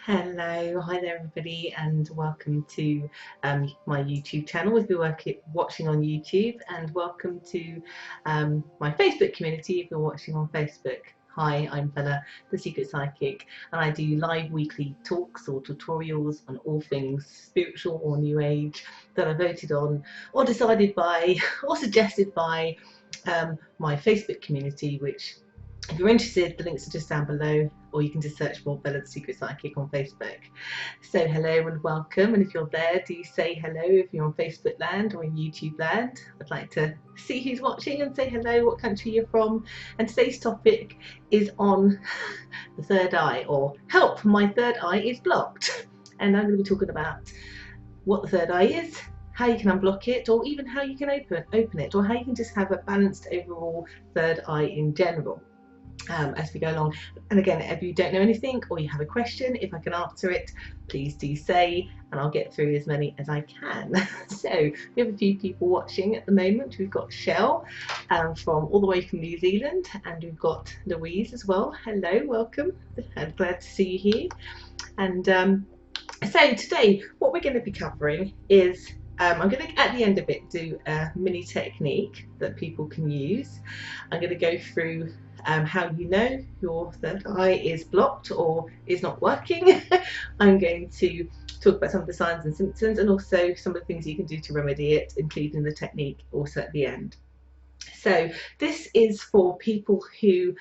Hello, hi there everybody, and welcome to my YouTube channel if you're watching on YouTube, and welcome to my Facebook community if you're watching on Facebook. Hi, I'm Bella, the Secret Psychic, and I do live weekly talks or tutorials on all things spiritual or New Age that are voted on or decided by or suggested by my Facebook community, which if you're interested, the links are just down below, or you can just search for Bella the Secret Psychic on Facebook. So hello and welcome, and if you're there, do say hello if you're on Facebook land or in YouTube land. I'd like to see who's watching and say hello, what country you're from. And today's topic is on the third eye, or help, my third eye is blocked. And I'm going to be talking about what the third eye is, how you can unblock it, or even how you can open it, or how you can just have a balanced overall third eye in general. As we go along. And again, if you don't know anything or you have a question, if I can answer it, please do say, and I'll get through as many as I can. So we have a few people watching at the moment. We've got Shell from all the way from New Zealand, and we've got Louise as well. Hello, welcome. I'm glad to see you here. And so today what we're going to be covering is I'm going to, at the end of it, do a mini technique that people can use. I'm going to go through how you know your third eye is blocked or is not working. I'm going to talk about some of the signs and symptoms, and also some of the things you can do to remedy it, including the technique also at the end. So this is for people who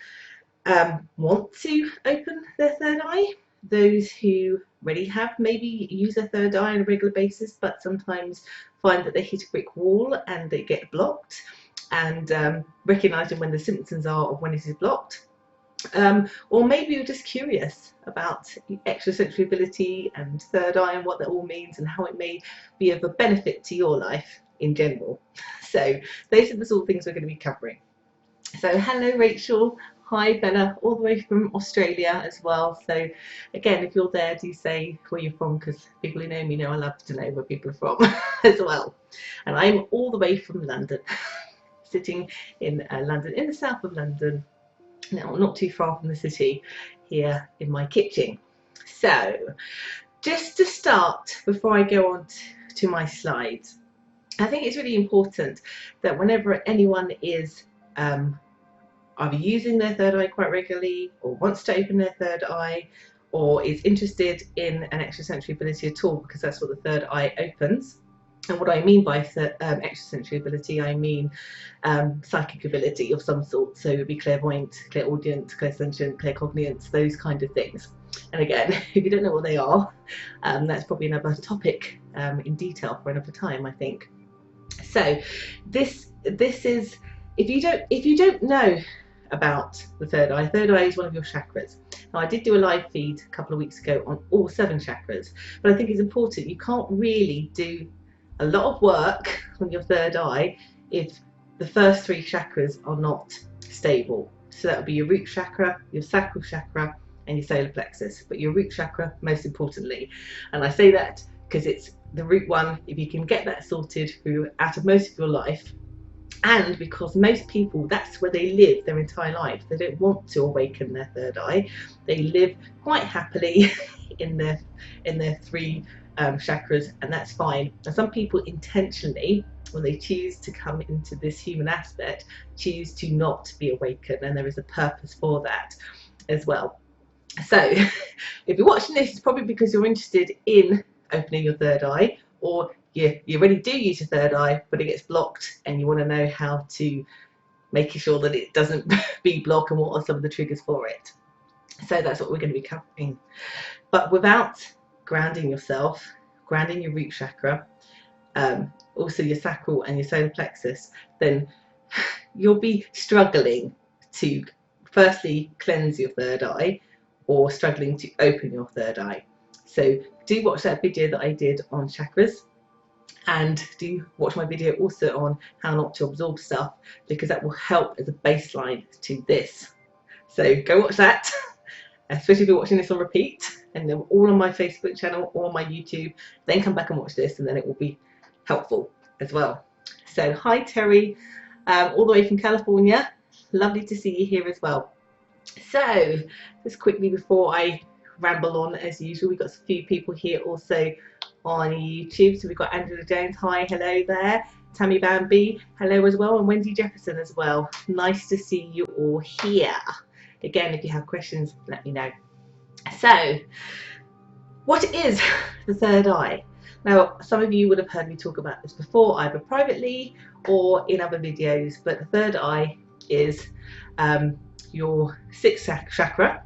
want to open their third eye, those who already have maybe use their third eye on a regular basis but sometimes find that they hit a brick wall and they get blocked, and recognizing when the symptoms are of when it is blocked, or maybe you're just curious about extrasensory ability and third eye and what that all means and how it may be of a benefit to your life in general. So those are the sort of things we're going to be covering. So hello Rachel, hi Bella, all the way from Australia as well. So again, if you're there, do say where you're from, because people who know me know I love to know where people are from as well. And I'm all the way from London, sitting in London, in the south of London, now not too far from the city, here in my kitchen. So just to start, before I go on to my slides, I think it's really important that whenever anyone is either using their third eye quite regularly, or wants to open their third eye, or is interested in an extrasensory ability at all, because that's what the third eye opens. And what I mean by extrasensory ability, I mean psychic ability of some sort. So it would be clairvoyant, clairaudient, clairsentient, claircognizance, those kind of things. And again, if you don't know what they are, that's probably another topic in detail for another time, I think. So this is, if you don't know about the third eye is one of your chakras. Now I did do a live feed a couple of weeks ago on all 7 chakras, but I think it's important, you can't really do a lot of work on your third eye if the first 3 chakras are not stable. So that would be your root chakra, your sacral chakra, and your solar plexus, but your root chakra most importantly. And I say that because it's the root one. If you can get that sorted through out of most of your life, and because most people, that's where they live their entire life, they don't want to awaken their third eye, they live quite happily in their 3 chakras, and that's fine. And some people intentionally, when they choose to come into this human aspect, choose to not be awakened, and there is a purpose for that as well. So if you're watching this, it's probably because you're interested in opening your third eye, or you already do use your third eye but it gets blocked and you want to know how to make sure that it doesn't be blocked, and what are some of the triggers for it. So that's what we're going to be covering, but without grounding yourself, grounding your root chakra, also your sacral and your solar plexus, then you'll be struggling to firstly cleanse your third eye, or struggling to open your third eye. So do watch that video that I did on chakras, and do watch my video also on how not to absorb stuff, because that will help as a baseline to this. So go watch that, especially if you're watching this on repeat, and then all on my Facebook channel or on my YouTube, then come back and watch this, and then it will be helpful as well. So hi Terry, all the way from California, lovely to see you here as well. So just quickly before I ramble on as usual. We've got a few people here also on YouTube. So we've got Angela Jones, hi, hello there. Tammy Bambi, hello as well, and Wendy Jefferson as well. Nice to see you all here. Again, if you have questions, let me know. So, what is the third eye? Now, some of you would have heard me talk about this before, either privately or in other videos, but the third eye is your sixth chakra,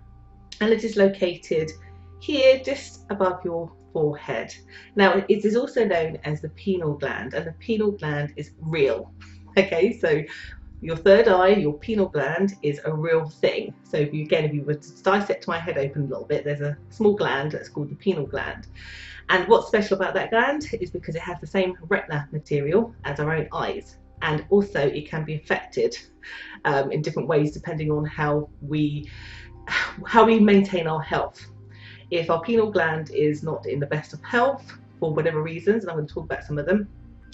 and it is located here just above your forehead. Now, it is also known as the pineal gland, and the pineal gland is real. Okay, so your third eye, your pineal gland, is a real thing. So if you were to dissect my head open a little bit, there's a small gland that's called the pineal gland. And what's special about that gland is because it has the same retina material as our own eyes, and also it can be affected in different ways depending on how we maintain our health. If our pineal gland is not in the best of health for whatever reasons, and I'm going to talk about some of them,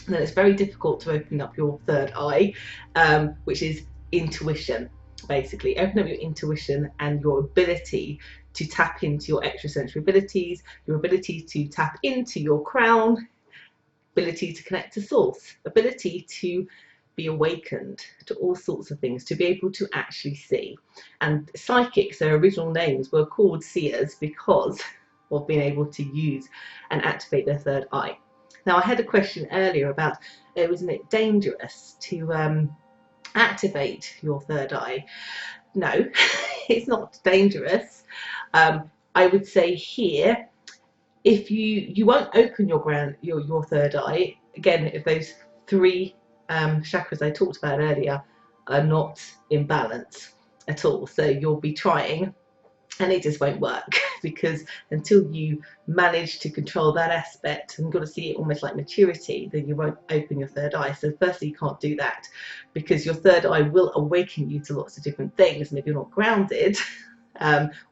then it's very difficult to open up your third eye, which is intuition. Basically, open up your intuition and your ability to tap into your extrasensory abilities, your ability to tap into your crown, ability to connect to source, ability to be awakened to all sorts of things, to be able to actually see. And psychics, their original names were called seers because of being able to use and activate their third eye. Now, I had a question earlier about, wasn't it dangerous to activate your third eye? No, it's not dangerous. I would say here, if you won't open your third eye, again, if those three chakras I talked about earlier are not in balance at all, so you'll be trying and it just won't work because until you manage to control that aspect, and you've got to see it almost like maturity, then you won't open your third eye. So firstly, you can't do that because your third eye will awaken you to lots of different things, and if you're not grounded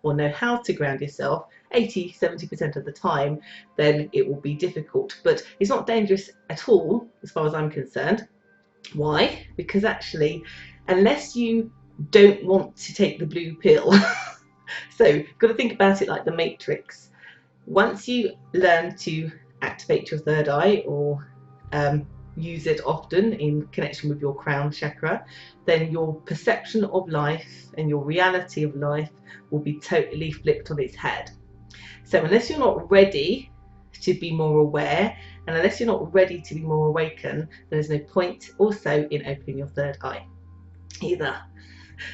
or know how to ground yourself 80–70% of the time, then it will be difficult. But it's not dangerous at all as far as I'm concerned. Why? Because actually, unless you don't want to take the blue pill, so you've got to think about it like the Matrix. Once you learn to activate your third eye or use it often in connection with your crown chakra, then your perception of life and your reality of life will be totally flipped on its head. So unless you're not ready to be more aware, and unless you're not ready to be more awakened, there's no point also in opening your third eye either.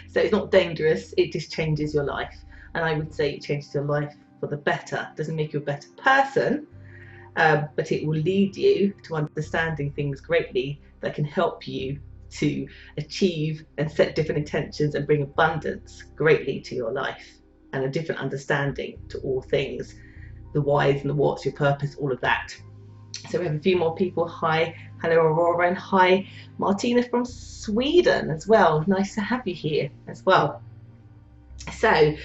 So it's not dangerous, it just changes your life. And I would say it changes your life for the better. It doesn't make you a better person, but it will lead you to understanding things greatly that can help you to achieve and set different intentions and bring abundance greatly to your life, and a different understanding to all things, the whys and the whats, your purpose, all of that. So we have a few more people. Hi, hello Aurora, and hi Martina from Sweden as well. Nice to have you here as well. So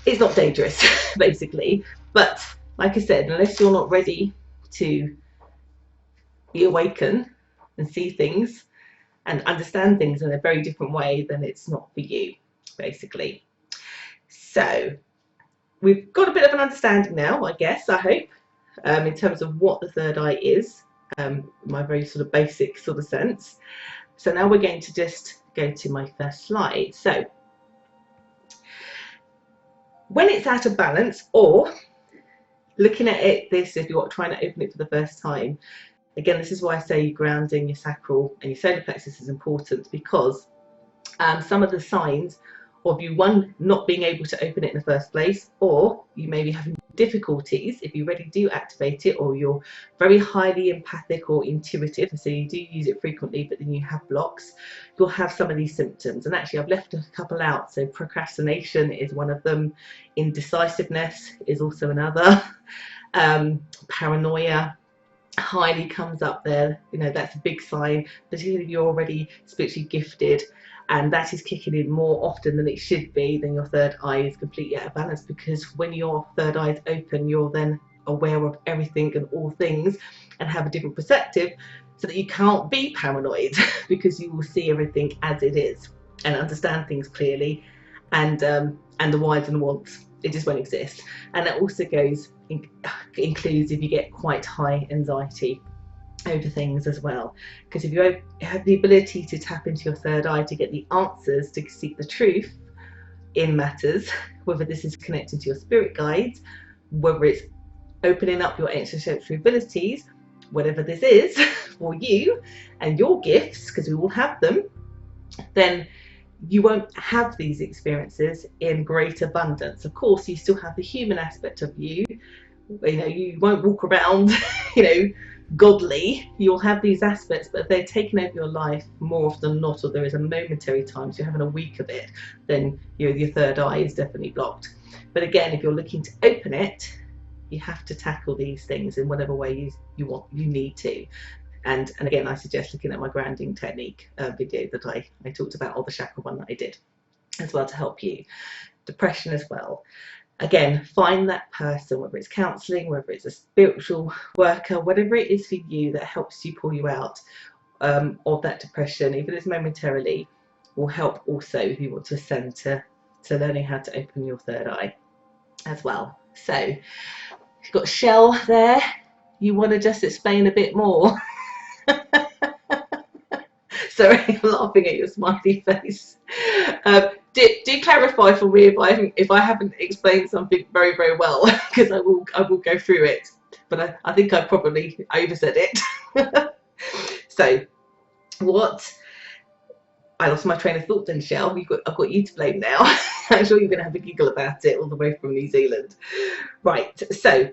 it's not dangerous basically, but like I said, unless you're not ready to be awakened and see things and understand things in a very different way, then it's not for you basically. So we've got a bit of an understanding now, I guess, I hope, in terms of what the third eye is, my very sort of basic sort of sense. So now we're going to just go to my first slide. So when it's out of balance, or looking at it if you're trying to open it for the first time, again, this is why I say grounding your sacral and your solar plexus is important, because some of the signs of you, one, not being able to open it in the first place, or you may be having difficulties if you really do activate it, or you're very highly empathic or intuitive, so you do use it frequently but then you have blocks, you'll have some of these symptoms. And actually I've left a couple out. So procrastination is one of them, indecisiveness is also another, paranoia highly comes up there. You know, that's a big sign, particularly if you're already spiritually gifted, and that is kicking in more often than it should be, then your third eye is completely out of balance. Because when your third eye is open, you're then aware of everything and all things and have a different perspective, so that you can't be paranoid because you will see everything as it is and understand things clearly and the whys and the wants. It just won't exist. And that also includes if you get quite high anxiety over things as well, because if you have the ability to tap into your third eye to get the answers, to seek the truth in matters, whether this is connecting to your spirit guides, whether it's opening up your extrasensory abilities, whatever this is for you and your gifts, because we all have them, then you won't have these experiences in great abundance. Of course, you still have the human aspect of you. You know, you won't walk around, you know, godly. You'll have these aspects, but if they're taking over your life more often than not, or there is a momentary time, so you're having a week of it, then your third eye is definitely blocked. But again, if you're looking to open it, you have to tackle these things in whatever way you need to. And again, I suggest looking at my grounding technique video that I talked about, or the chakra one that I did as well, to help you. Depression as well. Again, find that person, whether it's counselling, whether it's a spiritual worker, whatever it is for you that helps you pull you out of that depression, even if it's momentarily, will help also if you want to ascend to learning how to open your third eye as well. So you've got Shell there. You want to just explain a bit more? Sorry, I'm laughing at your smiley face. Do clarify for me if I haven't explained something very, very well, because I will go through it. But I think I probably oversaid it. So what? I lost my train of thought then, Shell. I've got you to blame now. I'm sure you're going to have a giggle about it all the way from New Zealand. Right, so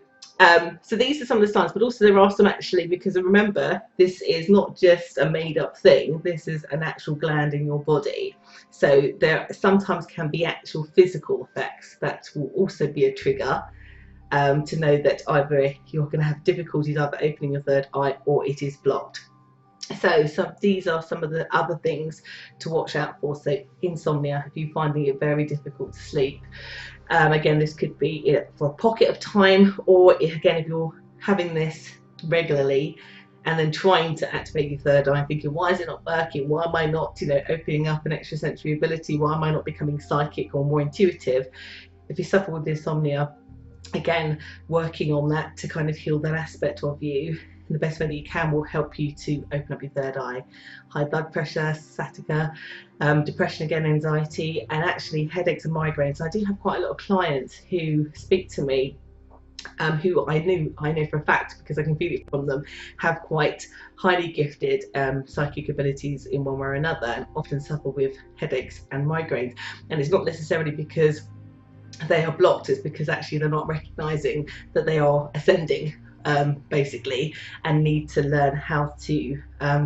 these are some of the signs, but also there are some actually, because remember, this is not just a made-up thing. This is an actual gland in your body. So there sometimes can be actual physical effects that will also be a trigger to know that either you're going to have difficulties either opening your third eye or it is blocked. So these are some of the other things to watch out for. So insomnia, if you're finding it very difficult to sleep. Again, this could be for a pocket of time, or again, if you're having this regularly and then trying to activate your third eye, thinking, why is it not working? Why am I not, opening up an extrasensory ability? Why am I not becoming psychic or more intuitive? If you suffer with insomnia, again, working on that to kind of heal that aspect of you in the best way that you can will help you to open up your third eye. High blood pressure, sciatica, depression, again, anxiety, and actually headaches and migraines. I do have quite a lot of clients who speak to me who I know for a fact, because I can feel it from them, have quite highly gifted psychic abilities in one way or another, and often suffer with headaches and migraines. And it's not necessarily because they are blocked, it's because actually they're not recognizing that they are ascending basically, and need to learn how to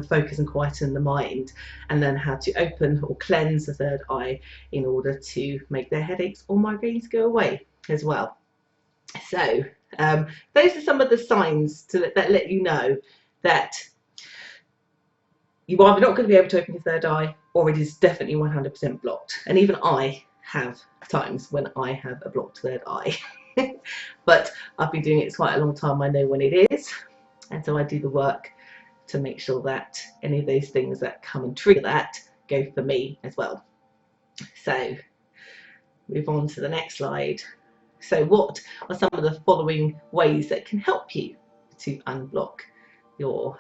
focus and quieten the mind, and learn how to open or cleanse the third eye in order to make their headaches or migraines go away as well. So those are some of the signs that let you know that you're either not going to be able to open your third eye, or it is definitely 100% blocked. And even I have times when I have a blocked third eye. But I've been doing it quite a long time. I know when it is, and so I do the work to make sure that any of those things that come and trigger that go for me as well. So move on to the next slide. So what are some of the following ways that can help you to unblock your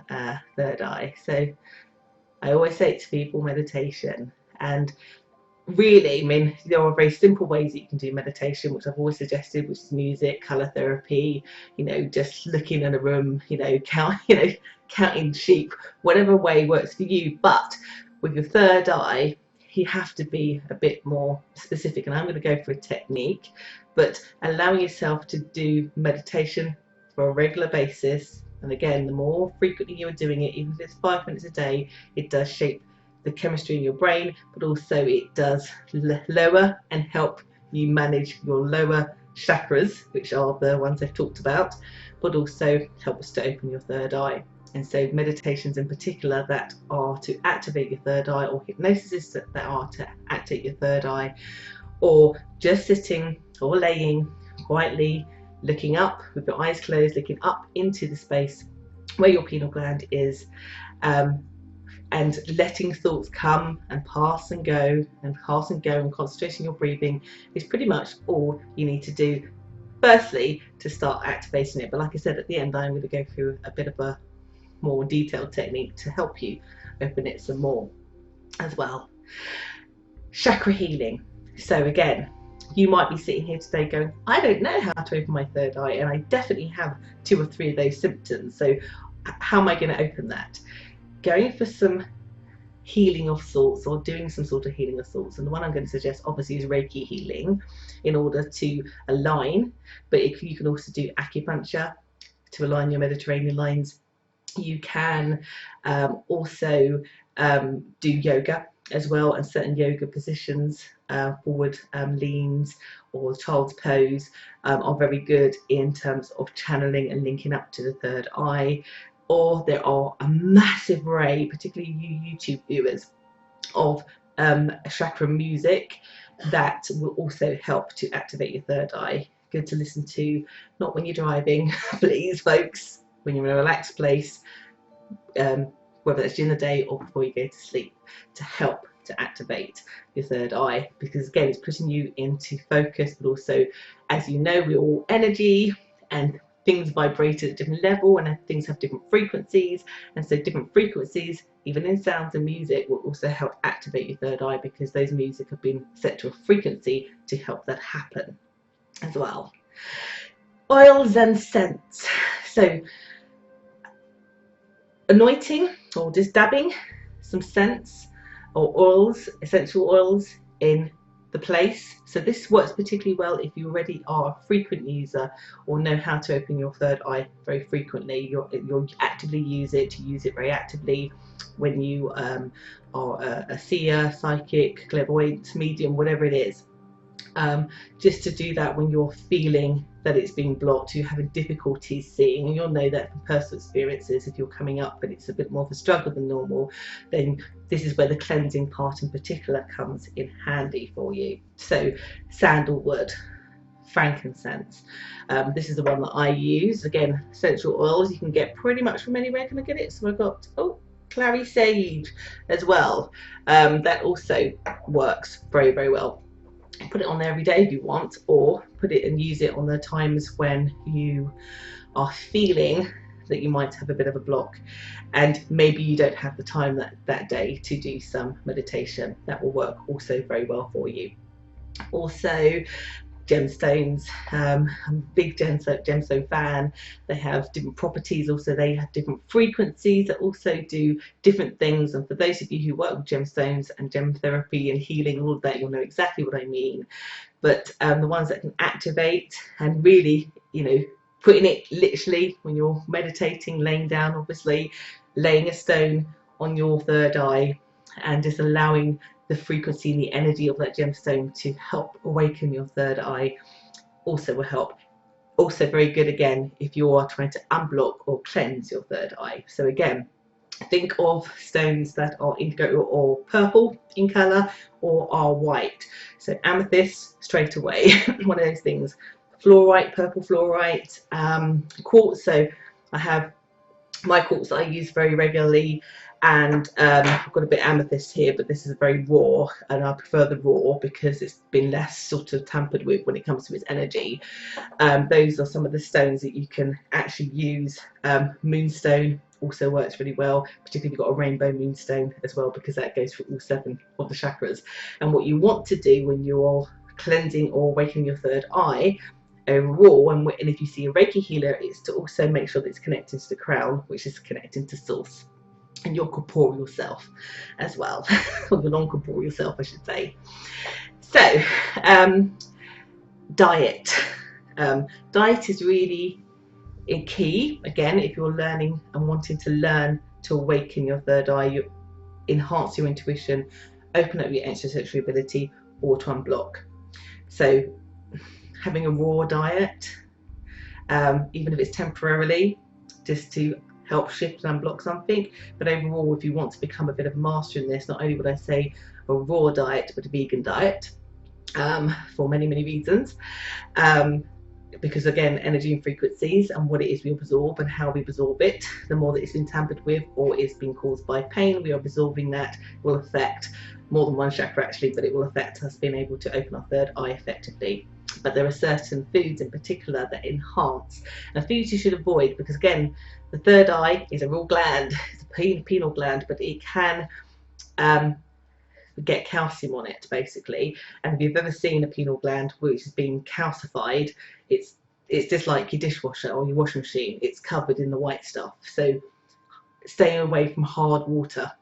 third eye? So I always say to people, meditation. And really, I mean, there are very simple ways that you can do meditation, which I've always suggested, which is music, colour therapy, just looking in a room, counting sheep, whatever way works for you. But with your third eye, you have to be a bit more specific. And I'm going to go for a technique, but allowing yourself to do meditation for a regular basis. And again, the more frequently you're doing it, even if it's 5 minutes a day, it does shape the chemistry in your brain, but also it does lower and help you manage your lower chakras, which are the ones I've talked about, but also help us to open your third eye. And so meditations in particular that are to activate your third eye, or hypnosis that are to activate your third eye, or just sitting or laying quietly, looking up with your eyes closed, looking up into the space where your pineal gland is, and letting thoughts come and pass and go and pass and go, and concentrating on your breathing is pretty much all you need to do, firstly, to start activating it. But like I said, at the end, I'm going to go through a bit of a more detailed technique to help you open it some more as well. Chakra healing. So again, you might be sitting here today going, I don't know how to open my third eye, and I definitely have 2 or 3 of those symptoms. So how am I going to open that? Going for some healing of sorts, or doing some sort of healing of sorts, and the one I'm going to suggest obviously is Reiki healing in order to align, but if you can also do acupuncture to align your Mediterranean lines. You can also do yoga as well, and certain yoga positions, forward leans or child's pose, are very good in terms of channeling and linking up to the third eye. Or there are a massive array, particularly you YouTube viewers, of chakra music that will also help to activate your third eye. Good to listen to, not when you're driving, please folks, when you're in a relaxed place, whether it's during the day or before you go to sleep, to help to activate your third eye, because again, it's putting you into focus. But also, as you know, we're all energy, and things vibrate at a different level, and things have different frequencies, and so different frequencies, even in sounds and music, will also help activate your third eye, because those music have been set to a frequency to help that happen as well. Oils and scents. So anointing, or just dabbing some scents or oils, essential oils, in the place. So this works particularly well if you already are a frequent user or know how to open your third eye very frequently. You'll actively use it very actively when you are a seer, psychic, clairvoyant, medium, whatever it is. Just to do that when you're feeling that it's being blocked, you're having difficulties seeing, and you'll know that from personal experiences. If you're coming up but it's a bit more of a struggle than normal, then this is where the cleansing part in particular comes in handy for you. So sandalwood, frankincense, this is the one that I use. Again, essential oils you can get pretty much from anywhere. Can I get it? So I've got clary sage as well. That also works very, very well. Put it on there every day if you want, or put it and use it on the times when you are feeling that you might have a bit of a block, and maybe you don't have the time that day to do some meditation. That will work also very well for you. Also, gemstones. I'm a big gemstone fan. They have different properties, also they have different frequencies that also do different things, and for those of you who work with gemstones and gem therapy and healing, all of that, you'll know exactly what I mean. But the ones that can activate and really, putting it literally when you're meditating, laying down, obviously laying a stone on your third eye and just allowing the frequency and the energy of that gemstone to help awaken your third eye also will help. Also very good again if you are trying to unblock or cleanse your third eye. So again, think of stones that are indigo or purple in colour or are white. So amethyst straight away, one of those things. Fluorite, purple fluorite, quartz. So I have my quartz that I use very regularly, and I've got a bit of amethyst here, but this is very raw, and I prefer the raw because it's been less sort of tampered with when it comes to its energy. Those are some of the stones that you can actually use. Moonstone also works really well, particularly if you've got a rainbow moonstone as well, because that goes for all 7 of the chakras. And what you want to do when you're cleansing or awakening your third eye overall, and if you see a Reiki healer, is to also make sure that it's connecting to the crown, which is connecting to source, and your corporeal self as well, or your non-corporeal self, I should say. So, diet. Diet is really a key. Again, if you're learning and wanting to learn to awaken your third eye, you enhance your intuition, open up your extrasensory ability, or to unblock. So, having a raw diet, even if it's temporarily, just to help shift and unblock something. But overall, if you want to become a bit of a master in this, not only would I say a raw diet, but a vegan diet, for many, many reasons. because again, energy and frequencies and what it is we absorb and how we absorb it, the more that it's been tampered with or is being caused by pain, we are absorbing that. Will affect more than one chakra actually, but it will affect us being able to open our third eye effectively. But there are certain foods in particular that enhance, and foods you should avoid, because again, the third eye is a real gland, it's a pineal gland, but it can get calcium on it basically. And if you've ever seen a pineal gland which has been calcified, it's just like your dishwasher or your washing machine, it's covered in the white stuff. So stay away from hard water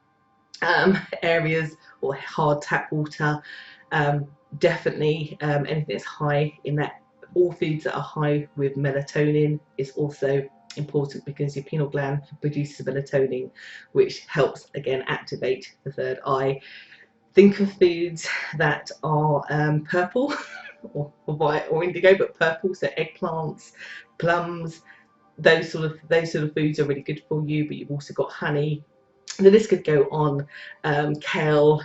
areas or hard tap water. Definitely anything that's high in that, all foods that are high with melatonin is also important, because your pineal gland produces melatonin, which helps again activate the third eye. Think of foods that are purple or white or indigo, but purple, so eggplants, plums, those sort of foods are really good for you. But you've also got honey. The list could go on. Kale,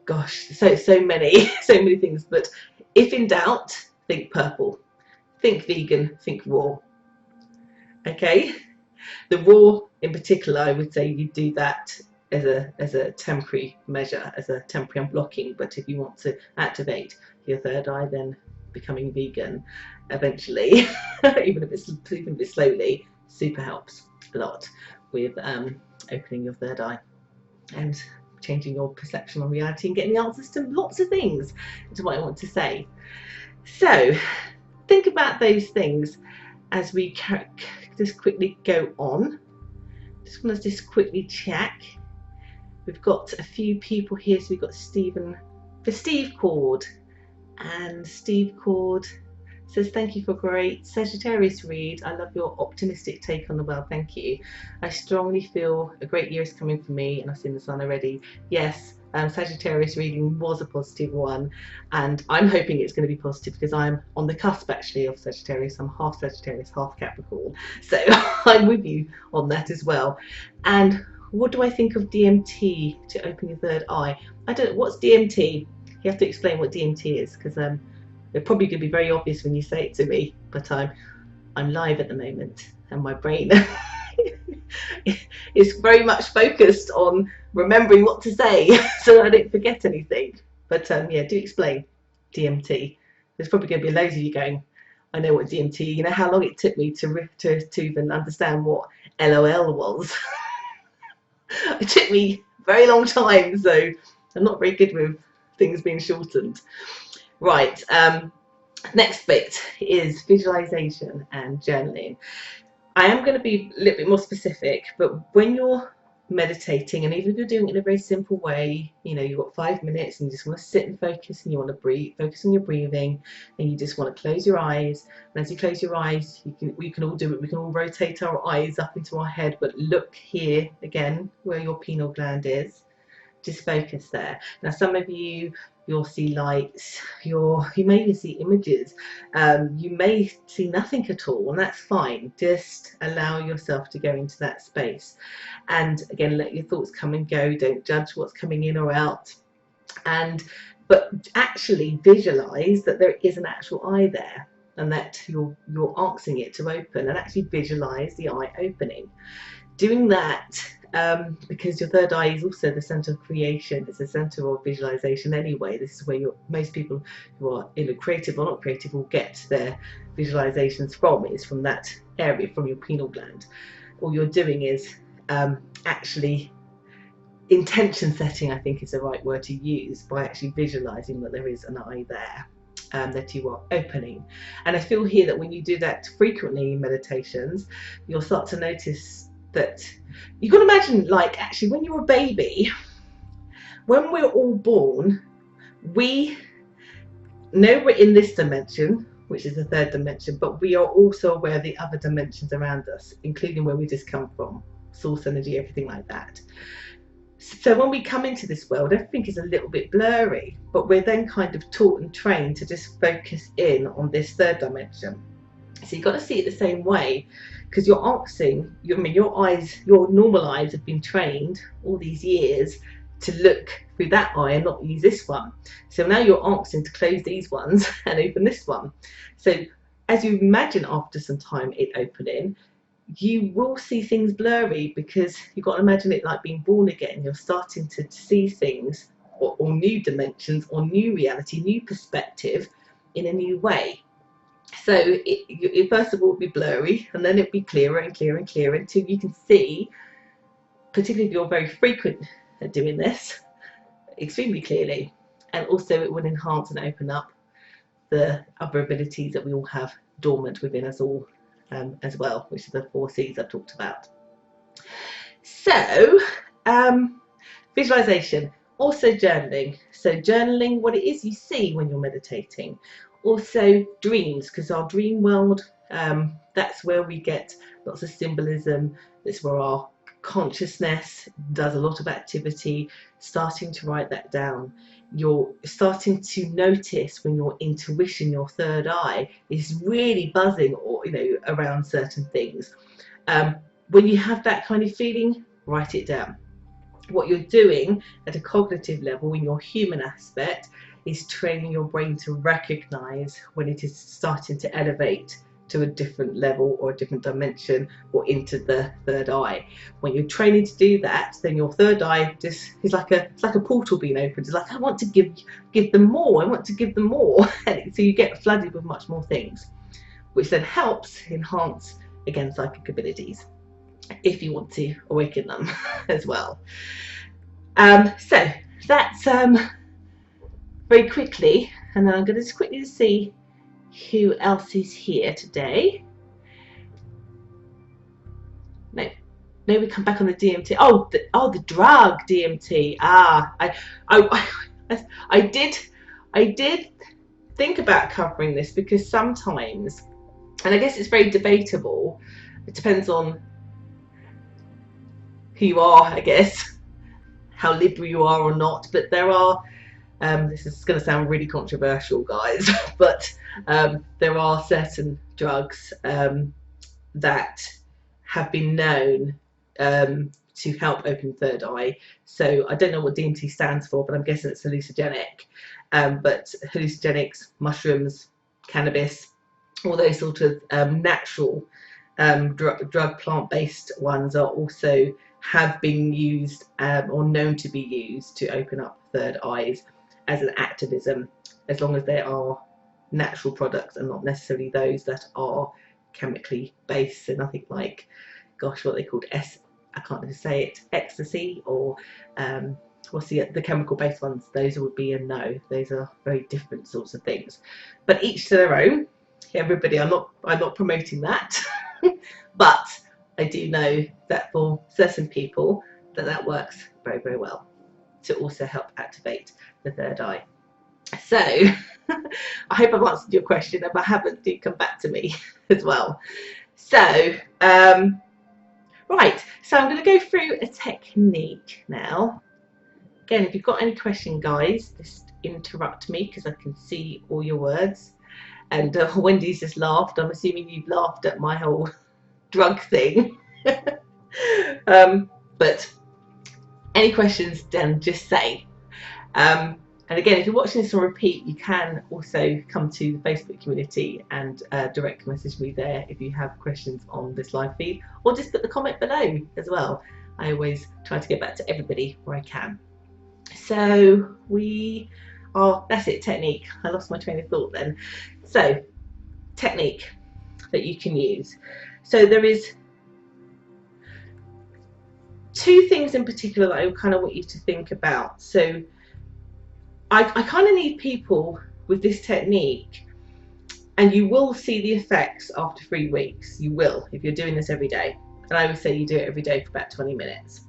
gosh, so many things. But if in doubt, think purple, think vegan, think raw. Okay, the raw in particular, I would say you do that as a temporary measure, as a temporary unblocking. But if you want to activate your third eye, then becoming vegan eventually, even if it's slowly, super helps a lot with opening your third eye and changing your perception on reality and getting the answers to lots of things, is what I want to say. So think about those things as we just quickly go on. Just want to just quickly check. We've got a few people here. So we've got Steve Cord, and Steve Cord says, thank you for a great Sagittarius read. I love your optimistic take on the world. Thank you. I strongly feel a great year is coming for me, and I've seen the sun already. Yes, Sagittarius reading was a positive one, and I'm hoping it's going to be positive because I'm on the cusp actually of Sagittarius. I'm half Sagittarius, half Capricorn, so I'm with you on that as well. And what do I think of DMT to open your third eye? I don't know, what's DMT? You have to explain what DMT is, because it's probably going to be very obvious when you say it to me, but I'm live at the moment and my brain is very much focused on remembering what to say so I don't forget anything. But yeah, do explain DMT. There's probably going to be loads of you going, I know what DMT, you know how long it took me to even understand what LOL was. It took me a very long time, so I'm not very good with things being shortened. Right, next bit is visualization and journaling. I am going to be a little bit more specific, but when you're meditating, and even if you're doing it in a very simple way, you know, you've got 5 minutes and you just want to sit and focus, and you want to breathe, focus on your breathing, and you just want to close your eyes. And as you close your eyes, we can all do it. We can all rotate our eyes up into our head, but look here again where your pineal gland is. Just focus there. Now, some of you'll see lights, you may even see images, you may see nothing at all, and that's fine. Just allow yourself to go into that space, and again, let your thoughts come and go. Don't judge what's coming in or out, but actually visualize that there is an actual eye there, and that you're asking it to open, and actually visualize the eye opening. Doing that, because your third eye is also the center of creation, it's the center of visualization anyway. This is where most people who are either creative or not creative will get their visualizations from, is from that area, from your pineal gland. All you're doing is actually intention setting, I think is the right word to use, by actually visualizing that there is an eye there, that you are opening. And I feel here that when you do that frequently in meditations, you'll start to notice that you can imagine, like, actually when you're a baby, when we're all born, we know we're in this dimension, which is the third dimension, but we are also aware of the other dimensions around us, including where we just come from, source energy, everything like that. So when we come into this world, everything is a little bit blurry, but we're then kind of taught and trained to just focus in on this third dimension. So you've got to see it the same way, because you're asking, your eyes, your normal eyes have been trained all these years to look through that eye and not use this one. So now you're asking to close these ones and open this one. So as you imagine after some time it opening, you will see things blurry, because you've got to imagine it like being born again. You're starting to see things, or new dimensions, or new reality, new perspective in a new way. So it first of all will be blurry, and then it'll be clearer and clearer and clearer until you can see, particularly if you're very frequent at doing this, extremely clearly. And also it will enhance and open up the other abilities that we all have dormant within us all, as well, which are the 4 C's I've talked about. So visualization, also journaling. So journaling what it is you see when you're meditating. Also dreams, because our dream world, that's where we get lots of symbolism. That's where our consciousness does a lot of activity. Starting to write that down. You're starting to notice when your intuition, your third eye, is really buzzing, or around certain things. When you have that kind of feeling, write it down. What you're doing at a cognitive level in your human aspect is training your brain to recognize when it is starting to elevate to a different level or a different dimension, or into the third eye. When you're training to do that, then your third eye just is like a portal being opened. It's like, I want to give them more, I want to give them more. So you get flooded with much more things, which then helps enhance, again, psychic abilities, if you want to awaken them as well. So that's very quickly, and then I'm going to just quickly see who else is here today. No, we come back on the DMT. Oh, the drug DMT. I did think about covering this, because sometimes, and I guess it's very debatable, it depends on who you are, I guess, how liberal you are or not, but there are, this is going to sound really controversial, guys, but there are certain drugs that have been known to help open third eye. So I don't know what DMT stands for, but I'm guessing it's hallucinogenic. But hallucinogenics, mushrooms, cannabis, all those sort of natural drug plant-based ones are also have been used or known to be used to open up third eyes as an activism, as long as they are natural products and not necessarily those that are chemically based. So nothing like, gosh, what they called I can't even say it, ecstasy, or what's the chemical based ones. Those would be a no. Those are very different sorts of things, but each to their own. Everybody, I'm not promoting that, but I do know that for certain people that works very, very well to also help activate the third eye. So I hope I've answered your question. If I haven't, do come back to me as well. So right, so I'm going to go through a technique now. Again, if you've got any question, guys, just interrupt me, because I can see all your words. And Wendy's just laughed. I'm assuming you've laughed at my whole drug thing. But any questions, then just say. And again, if you're watching this on repeat, you can also come to the Facebook community and direct message me there if you have questions on this live feed, or just put the comment below as well. I always try to get back to everybody where I can. So that's it, technique. I lost my train of thought then. So technique that you can use. So there is 2 things in particular that I kind of want you to think about. So I kind of need people with this technique, and you will see the effects after 3 weeks. You will, if you're doing this every day. And I would say you do it every day for about 20 minutes.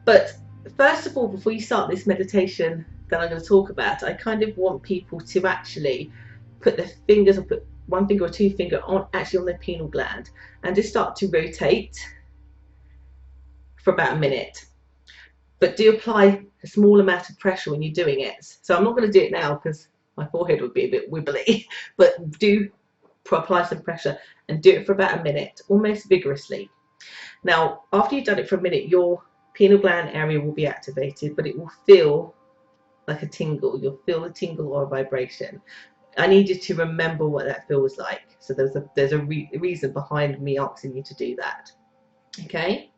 But first of all, before you start this meditation that I'm going to talk about, I kind of want people to actually put their fingers, or put 1 finger or 2 finger on their pineal gland, and just start to rotate for about a minute. But do apply a small amount of pressure when you're doing it. So I'm not going to do it now because my forehead would be a bit wibbly, but do apply some pressure and do it for about a minute, almost vigorously. Now, after you've done it for a minute, your pineal gland area will be activated, but it will feel like a tingle. You'll feel a tingle or a vibration. I need you to remember what that feels like. So there's a reason behind me asking you to do that. Okay.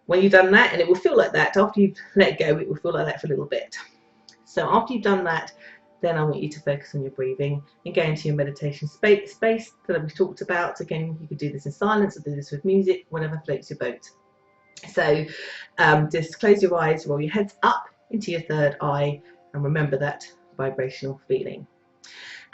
When you've done that, and it will feel like that, after you've let go, it will feel like that for a little bit. So after you've done that, then I want you to focus on your breathing and go into your meditation space that we talked about. Again, you could do this in silence or do this with music, whatever floats your boat. So just close your eyes, roll your heads up into your third eye, and remember that vibrational feeling.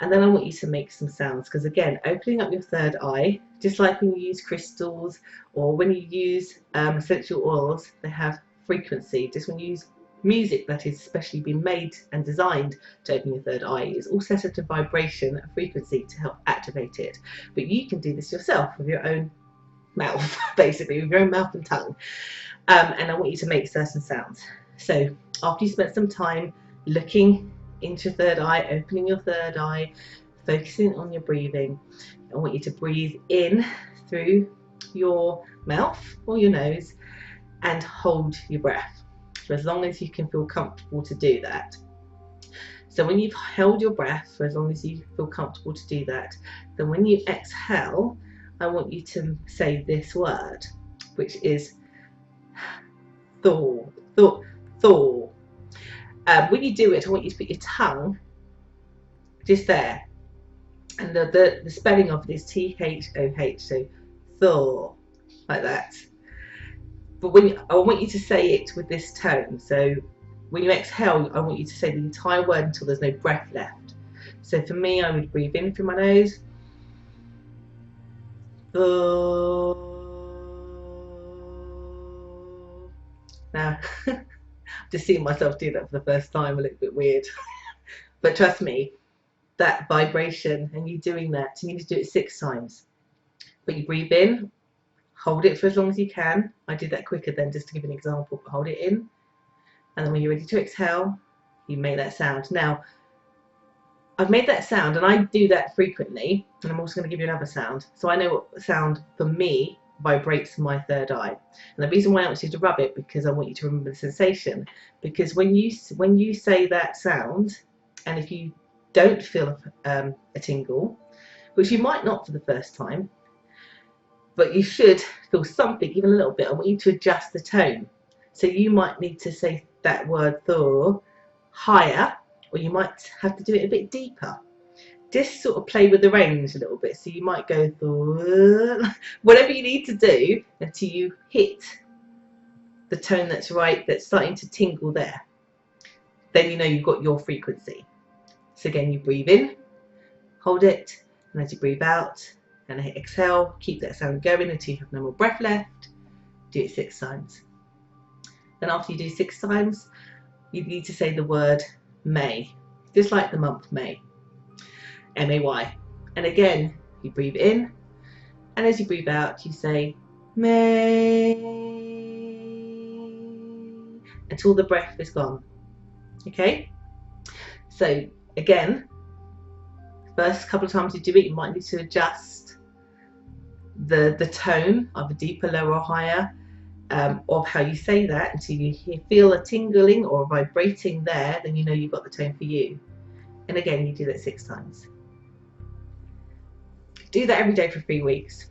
And then I want you to make some sounds, because again, opening up your third eye, just like when you use crystals or when you use essential oils, they have frequency. Just when you use music that is specially been made and designed to open your third eye, is all set at a vibration, a frequency to help activate it. But you can do this yourself with your own mouth, basically, with your own mouth and tongue. And I want you to make certain sounds. So after you spent some time looking into your third eye, opening your third eye, focusing on your breathing, I want you to breathe in through your mouth or your nose and hold your breath for as long as you can feel comfortable to do that. So when you've held your breath for as long as you feel comfortable to do that, then when you exhale, I want you to say this word, which is Thor, Thor, Thor. When you do it, I want you to put your tongue just there, and the spelling of it is Thoh, so Thor, like that. But I want you to say it with this tone. So when you exhale, I want you to say the entire word until there's no breath left. So for me, I would breathe in through my nose. Now, just seeing myself do that for the first time, a little bit weird. But trust me, that vibration and you doing that, you need to do it 6 times. But you breathe in, hold it for as long as you can. I did that quicker then, just to give an example, but hold it in. And then when you're ready to exhale, you make that sound. Now, I've made that sound and I do that frequently, and I'm also going to give you another sound. So I know what sound for me vibrates my third eye. And the reason why I want you to rub it, because I want you to remember the sensation. Because when you say that sound, and if you don't feel a tingle, which you might not for the first time, but you should feel something, even a little bit, I want you to adjust the tone. So you might need to say that word Thor higher, or you might have to do it a bit deeper. Just sort of play with the range a little bit. So you might go Thor, whatever you need to do until you hit the tone that's right, that's starting to tingle there. Then you know you've got your frequency. So again, you breathe in, hold it, and as you breathe out and exhale, keep that sound going until you have no more breath left. Do it 6 times. Then after you do 6 times, you need to say the word May, just like the month May, M-A-Y. And again, you breathe in, and as you breathe out, you say May until the breath is gone. Okay? So again, first couple of times you do it, you might need to adjust the tone of a deeper, lower, or higher of how you say that until you feel a tingling or a vibrating there. Then you know you've got the tone for you. And again, you do that 6 times. Do that every day for 3 weeks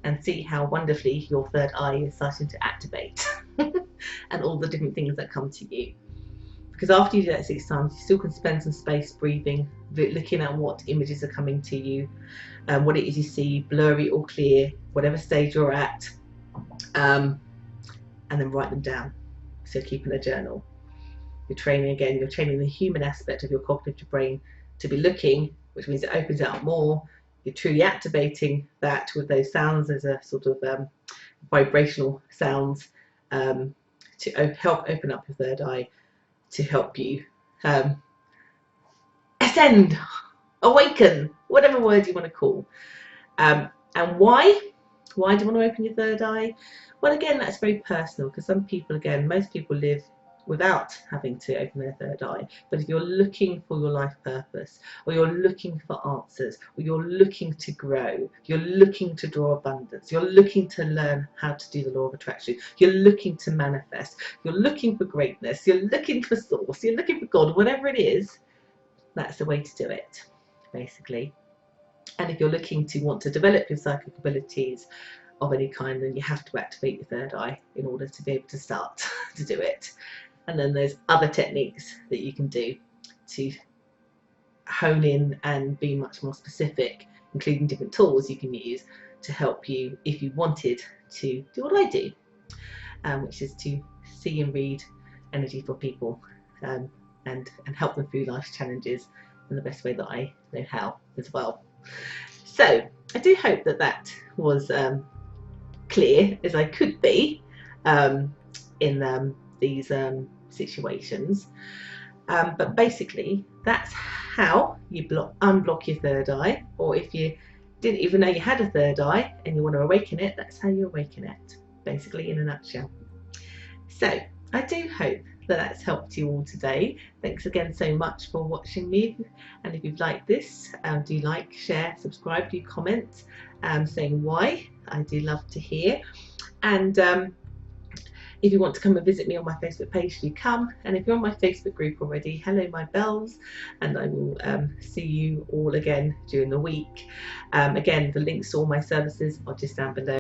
and see how wonderfully your third eye is starting to activate and all the different things that come to you. Because after you do that 6 times, you still can spend some space breathing, looking at what images are coming to you, what it is you see, blurry or clear, whatever stage you're at, and then write them down. So keeping a journal. You're training the human aspect of your cognitive brain to be looking, which means it opens it up more. You're truly activating that with those sounds as a sort of vibrational sounds to help open up your third eye, to help you ascend, awaken, whatever word you want to call. And why do you want to open your third eye? Well, again, that's very personal, because some people, again, most people live without having to open their third eye. But if you're looking for your life purpose, or you're looking for answers, or you're looking to grow, you're looking to draw abundance, you're looking to learn how to do the law of attraction, you're looking to manifest, you're looking for greatness, you're looking for source, you're looking for God, whatever it is, that's the way to do it, basically. And if you're looking to want to develop your psychic abilities of any kind, then you have to activate your third eye in order to be able to start to do it. And then there's other techniques that you can do to hone in and be much more specific, including different tools you can use to help you if you wanted to do what I do, which is to see and read energy for people, and help them through life's challenges in the best way that I know how as well. So I do hope that that was clear as I could be in these situations, but basically that's how you unblock your third eye, or if you didn't even know you had a third eye and you want to awaken it, that's how you awaken it, basically, in a nutshell. So I do hope that that's helped you all today. Thanks again so much for watching me, and if you've liked this, do like, share, subscribe, do comment saying why. I do love to hear. And if you want to come and visit me on my Facebook page, do come. And if you're on my Facebook group already, hello my bells, and I will see you all again during the week. Again, the links to all my services are just down below.